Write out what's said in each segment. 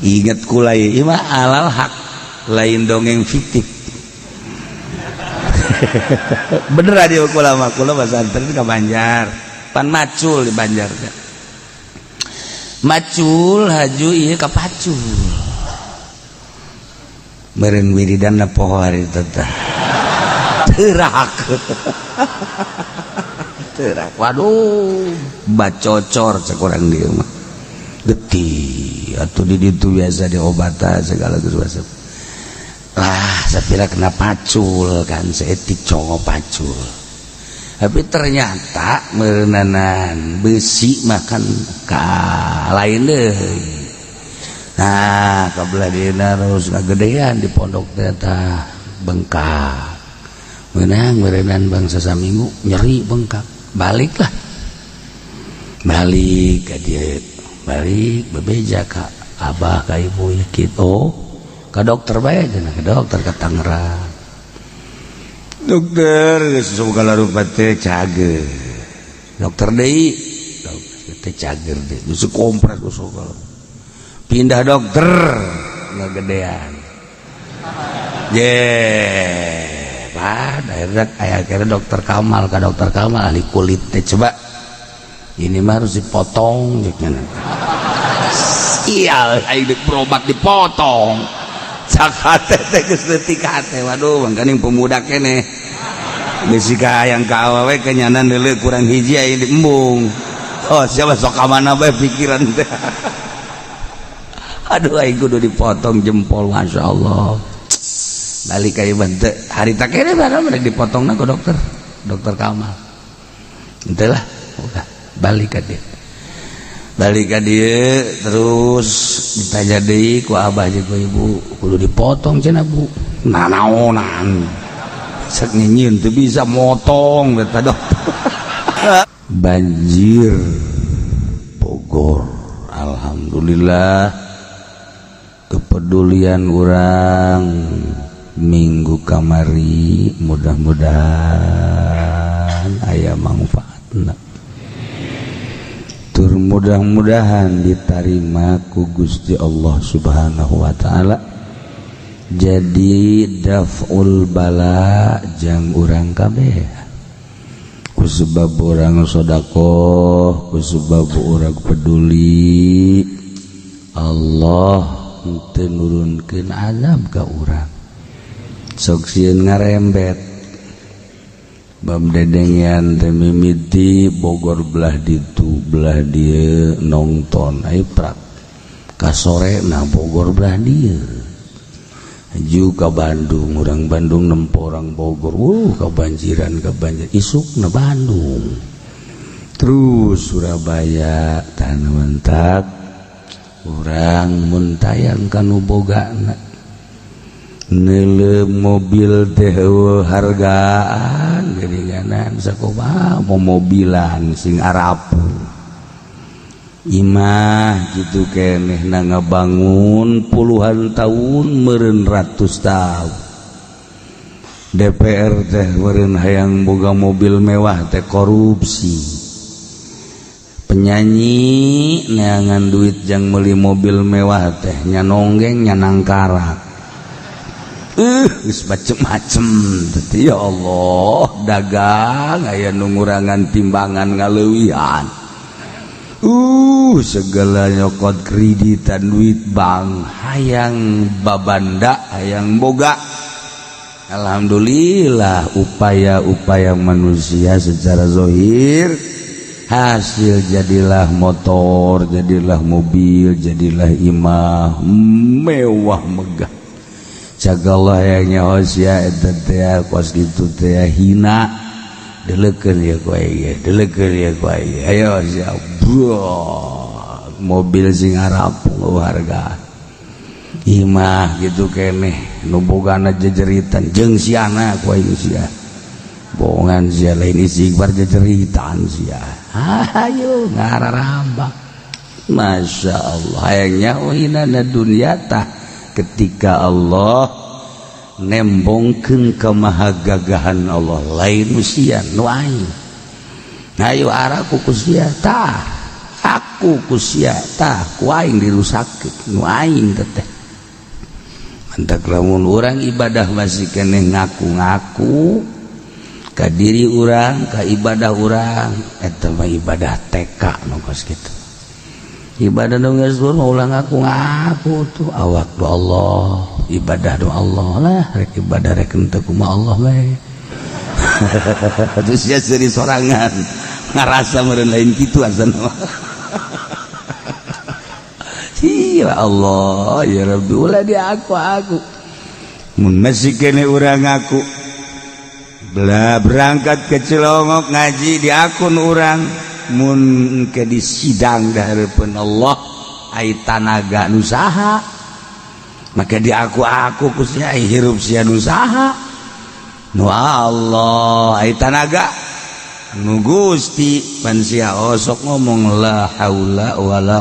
inget kulai ima alal hak lain dongeng fiktif. Bener aja kula pesantren ke Banjar pan macul di Banjar macul haju iya ke pacul meureun wiridanna poho hari teteh terak terak waduh bacocor sakurang dieu mah getih atuh di ditu biasa diobatan segala sesuatu lah sapira kena pacul kan seetik congo pacul tapi ternyata meureunana besi makan ka lain deui nah kabelah dina terus ngagedean di pondok teh bengkak meunang meureunana bangsa saminggu nyeri bengkak balik ka dieu balik bebeja ka abah ka ibu ya kitu ka dokter bae cenah ka dokter ka Tangerang dokter segala rupa teh cager dokter deui teh cager deui geus kompres segala pindah dokter ngagedean daerah akhirnya dokter Kamal ka dokter Kamal ahli kulit teh coba ini mah harus dipotong iya aing berobat dipotong cakate teh geus leutik hate waduh mangkaning pemuda keneh geus ka hayang ka awewe kenyanan deuleu kurang hiji aya di embung oh siapa sok ka mana bae pikiran teh aduh aing kudu dipotong jempol masyaallah balik ka ieu teh harita keneh barang rek dipotongna ku dokter Kamal henteu lah udah balik ka dia terus ditanya deui ku abah jeung ku ibu kudu dipotong cenah bu naonan cek nyieun teu bisa motong kata dokter. Banjir Bogor alhamdulillah kepedulian orang minggu kamari mudah-mudahan aya manfaatna tur mudah-mudahan diterima ku Gusti Allah Subhanahu wa taala jadi daf'ul bala jang urang kabeh ku sebab urang sedekah ku sebab urang peduli Allah teu nurunkeun azab ka urang sok sieun ngarembet bam dedengian teh mimiti Bogor belah ditu belah dieu nongton aya prak ka sorena Bogor belah dieu haju ka Bandung urang Bandung nempo orang Bogor kabanjiran isukna Bandung terus Surabaya tanah mentak urang mun tayang kanu bogana neuleuh mobil teh hargaan geuninganan sakoba mobilan sing arapu imah gitu keneh na ngabangun puluhan tahun meureun ratus tahun DPR teh meureun hayang boga mobil mewah teh korupsi penyanyi neangan duit jang meuli mobil mewah teh nya nonggeng nya nangkarak geus macem-macem teh ya Allah dagang aya nu ngurangan timbangan ngaleuwihan segala nyokot kreditan duit bank hayang babanda hayang boga alhamdulillah upaya-upaya manusia secara zahir hasil jadilah motor jadilah mobil jadilah imah mewah megah cagalah yang nyawas ya eta teh kos kitu teh hina deleukeun ya ku aya ayo siap mobil sing arapung harga imah gitu keneh nu bogana jejeritan jeung siana ku aing sia bohongan sia lain istighfar jejeritan sia ayo ngararambak masyaallah hayangnya ohinana dunya tah ketika Allah nembongkeun kamahagagahan Allah lain usia nu aing ayo araku ku sia tah aku ngaku ku sia tah ku aing dirusakeun nu aing teh mantak lamun urang ibadah masih keneh ngaku-ngaku ka diri urang ka ibadah urang eta mah ibadah TK nu kos kitu ibadah nu geus ulah ngaku-ngaku tuh awak do Allah ibadah do Allah lah rek ibadah rek henteu kumaha Allah bae terus ya seri sorangan ngarasa meureun lain kitu asana ya Allah ya Rabbi ulah dia aku mun masih kene urang ngaku belah berangkat ke Cilongok ngaji di akun urang mun ke di sidang dahareupun Allah ai tanaga nu saha maka di aku ku sia hirup sia nu saha nu Allah ai tanaga nu Gusti pan sia osok ngomong la haula wala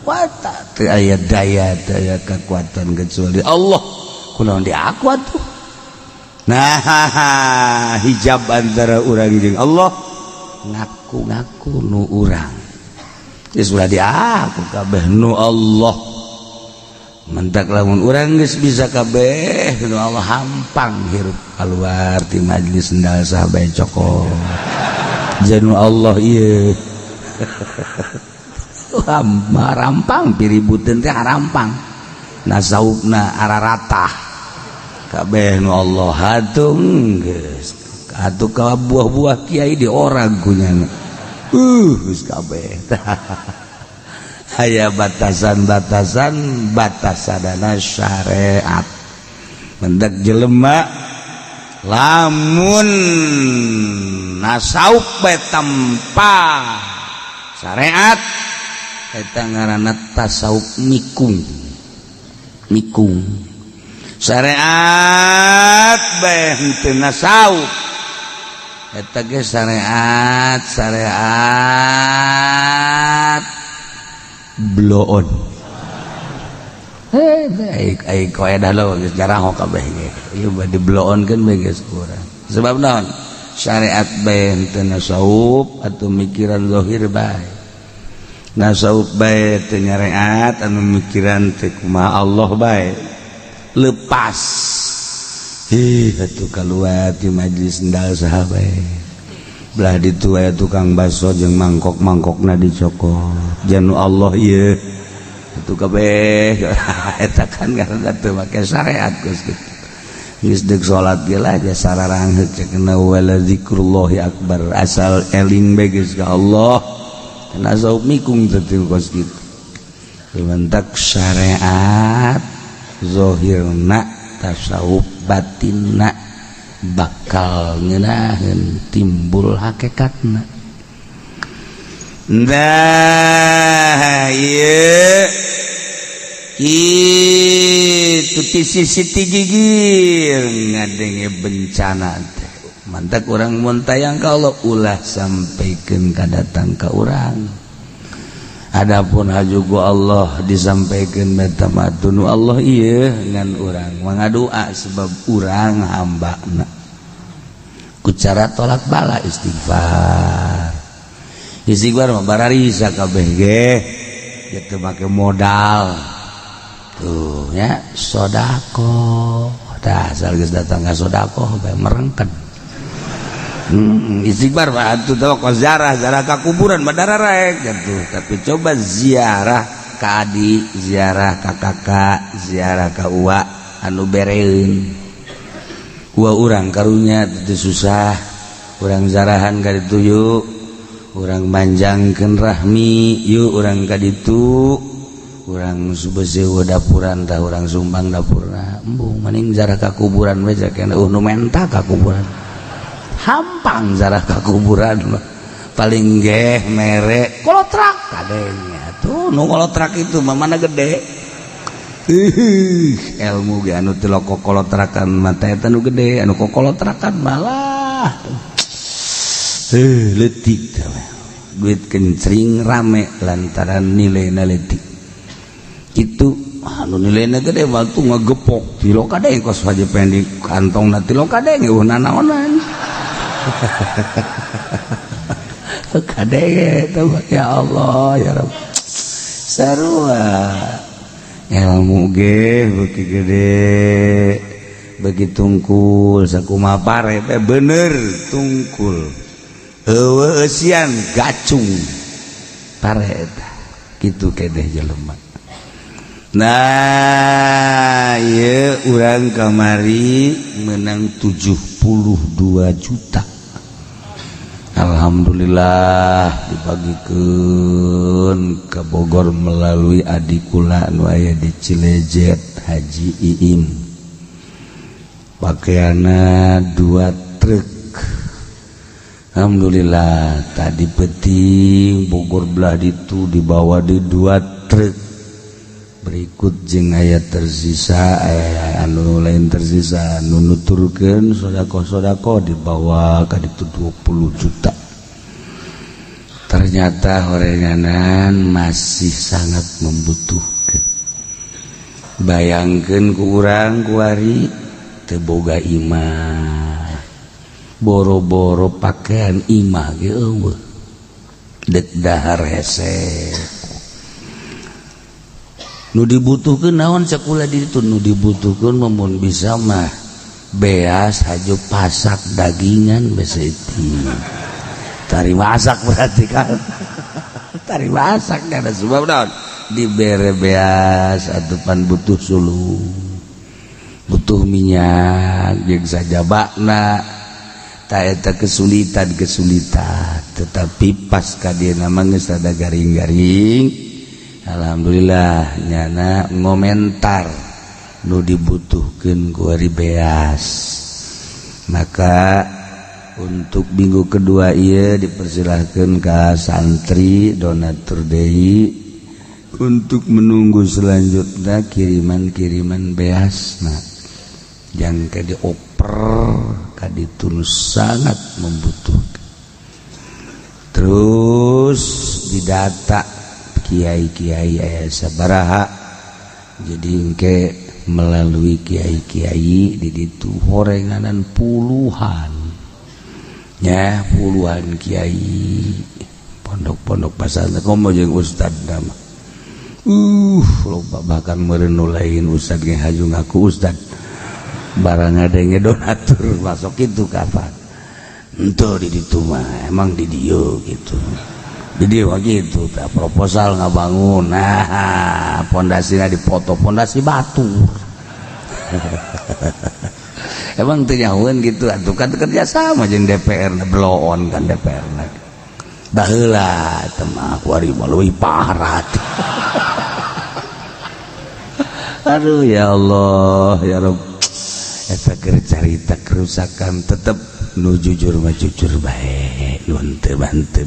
quwwata teu aya daya teu aya kekuatan kecuali Allah kunaon di aku atuh nah hijab antara urang jeung Allah ngaku-ngaku nu urang geus ulah di aku kabeh nu Allah mentak lamun urang geus bisa kabeh nu Allah hampang hirup keluar ti majelis sendal saha bae cokot janu Allah ieu rampang piributeun teh rampang nasaupna araratah kabeh nu Allah hatung geus atuh ka buah-buah kiai di orang kunyana geus kabeh aya batasan-batasan syariat mendak jelema lamun nasaup bae tanpa syariat eta ngaranna tasawuf mikung syariat bae henteu nasawuf eta ge syariat bloon ai kaedah lo geus jarang kabeh ge ieu bade bloonkeun bae geus kurang sebab naon syariat bae henteu nasawuf atuh mikiran zahir bae nasawuf bae teu nyariat anu mikiran teh kumaha Allah bae lepas atuh kaluar di majelis sendal saha bae belah ditu aya tukang baso jeung mangkok-mangkokna dicokot janu Allah ieu atuh kabeh eta kan ngaranna teu make syariat geus kitu geus deuk salat ge lah ge sararang cenah wala zikrullahi akbar asal eling bae geus ka Allah nasawuf mikung teh kos kitu mentak syariat zahirna tasawuf batinna bakal ngeunaheun timbul hakikatna nah ieu kitu ti sisi gigir ngadenge bencana teh mantak urang mun tayang ka Allah ulah sampaikeun kadatang ka urang adapun hajugu Allah disampaikeun meta matunu Allah ieu ngan urang mangadua sebab urang hambana ku cara tolak bala istighfar mah bararisa kabeh ge kitu make modal tuh ya sodako tah asal geus datang ka sodako bae merengken istighfar mah atuh teh ziarah ka kuburan badara rek gitu tapi coba ziarah ka adik ziarah ka kakak ziarah ka uwa anu bereun uwa urang karunya teu susah urang zarahan ka ditu yuk urang manjangkeun rahmi yuk urang ka ditu urang subeuseun dapuran tah urang sumbang dapurna embung mending ziarah ka kuburan we jakena nu menta ka kuburan hampang zarah ka kuburan paling geh mere kolotrak kadenya tuh nu kolotrak itu mah mana gede ilmu ge anu teu lokok kolotrakan mata eta nu gede anu kokolotrakan malah leutik duit kencring rame lantaran nilaina leutik kitu anu nilaina gede mah tuh ngagepok tilo kadeng kos aja pengen di kantongna tilo kadeng eueuh nanaonan kadege ya Allah ya Rabb sarua ilmu ge beuki gede bagi tungkul sakumaha pare teh bener tungkul eueuh eusian gacung pare eta kitu kedeh jelema. Nah ieu urang kamari menang 72 juta. Alhamdulillah dibagikeun ke Bogor melalui adikula anu aya di Cilejet Haji Iim. Pakaiana 2 truk. Alhamdulillah tadi penting Bogor belah ditu dibawa di 2 truk. Berikut jeung aya tersisa anu lain tersisa anu nuturkeun sodako-sodako dibawa ka ditu 20 juta. Ternyata horenganan masih sangat membutuhkan. Bayangkeun ku urang kuari teu boga imah. Boro-boro pakaian imah ge eueuh. Dek dahar hese. Nu dibutuhkeun naon sakula ditu nu dibutuhkeun mun bisa mah beas hajo pasak dagingan basa itu tari masak berarti kan tari masak kada sebab naon dibere beas atupan butuh sulu butuh minyak jeung sajabana ta eta kesulitan tetapi pas ka dieu mah geus ada garing-garing. Alhamdulillah nyana ngomentar nu dibutuhkeun ku ari beas. Maka untuk minggu kedua ieu dipersilahkeun ka santri donatur deui untuk menunggu selanjutnya kiriman-kiriman beasna. Yang ka dioper ka ditu sangat membutuhkan. Terus didata kiai-kiai aya sabaraha jadi engke melalui kiai-kiai di ditu horenganan puluhan ya puluhan kiai pondok-pondok pesantren komo jeung ustad nama loba bahkan meureun lain ustad ge haju ngaku ustad barang ngadenge donatur masuk kitu kapan henteu di ditu mah emang di dieu gitu. Jadi gitu, proposal ngabangun, nah pondasinya dipoto pondasi batu. Emang ternyahuan gitu, atuh kan kerja sama jeung DPR, beloon kan DPR. Baheula temah kuari leuwih parah. Aduh ya Allah ya Rabb, eta keur carita kerusakan tetep nu jujur mah jujur bae, nu henteu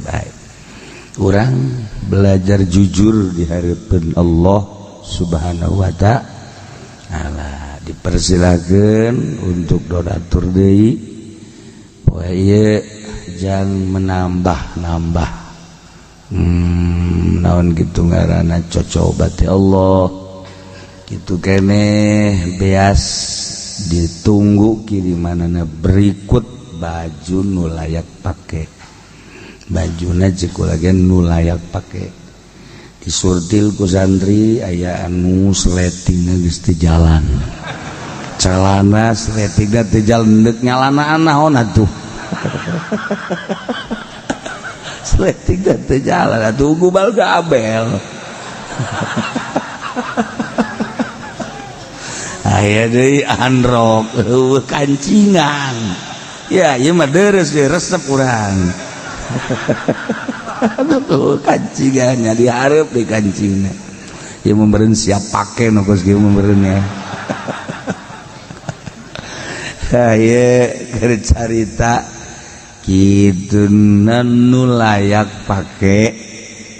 bae. Orang belajar jujur di hadapan Allah Subhanahu wa ta'ala. Dipersilakan untuk donatur deui. Poe jangan menambah-nambah. Naon kitu ngaranna cocobati Allah. Kitu keneh beas ditunggu kirimanana berikut baju nu layak pake. Bajuna cikulagen nu layak pake disurtil ku santri aya anu sletingna geus teu jalan celana sletingna teu jalan deuk nyalanaan naon atuh sletingna teu jalan atuh gubal gabel aya deui androk eueuh kancingan ya ieu mah deres ge resep urang aduh kancingannya diharap di kancingnya ya memberen siap pakai nukos dia memberennya saya cerita gitu nu layak pakai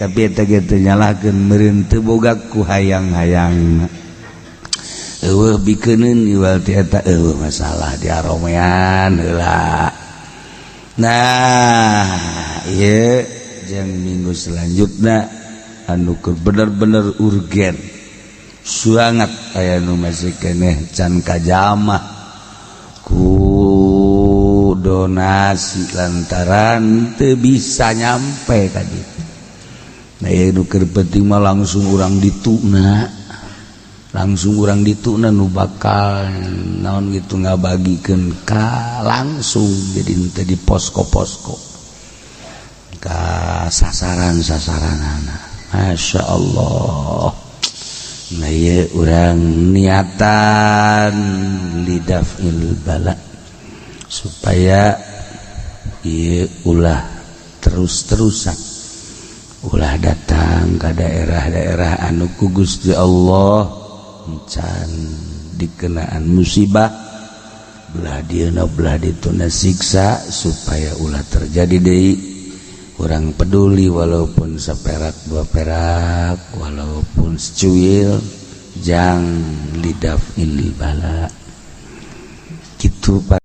tapi eta ge teu nyalahkeun meureun teu boga ku hayang-hayang eueuh bikeuneun iwal ti eta eueuh masalah diaromean heula. Nah ieu jeung minggu selanjutnya anu bener-bener urgen sangat aya nu masih keneh can kajamah ku donasi lantaran teu bisa nyampe ka ditu. Nah nu keur penting mah langsung urang dituna. Langsung urang dituna nu bakal naon gitu ngabagikeun ka langsung jadi teu di posko-posko. Ka sasaran-sasaranana. Masya Allah. Nah ieu urang niatan lidafil bala supaya ieu ulah terus-terusan ulah datang ke daerah-daerah anu ku Gusti Allah can dikenaan musibah belah dieuna belah dituna siksa supaya ulah terjadi deui urang peduli walaupun saperak dua perak walaupun secuil jang lidaf ini bala gitu Pak.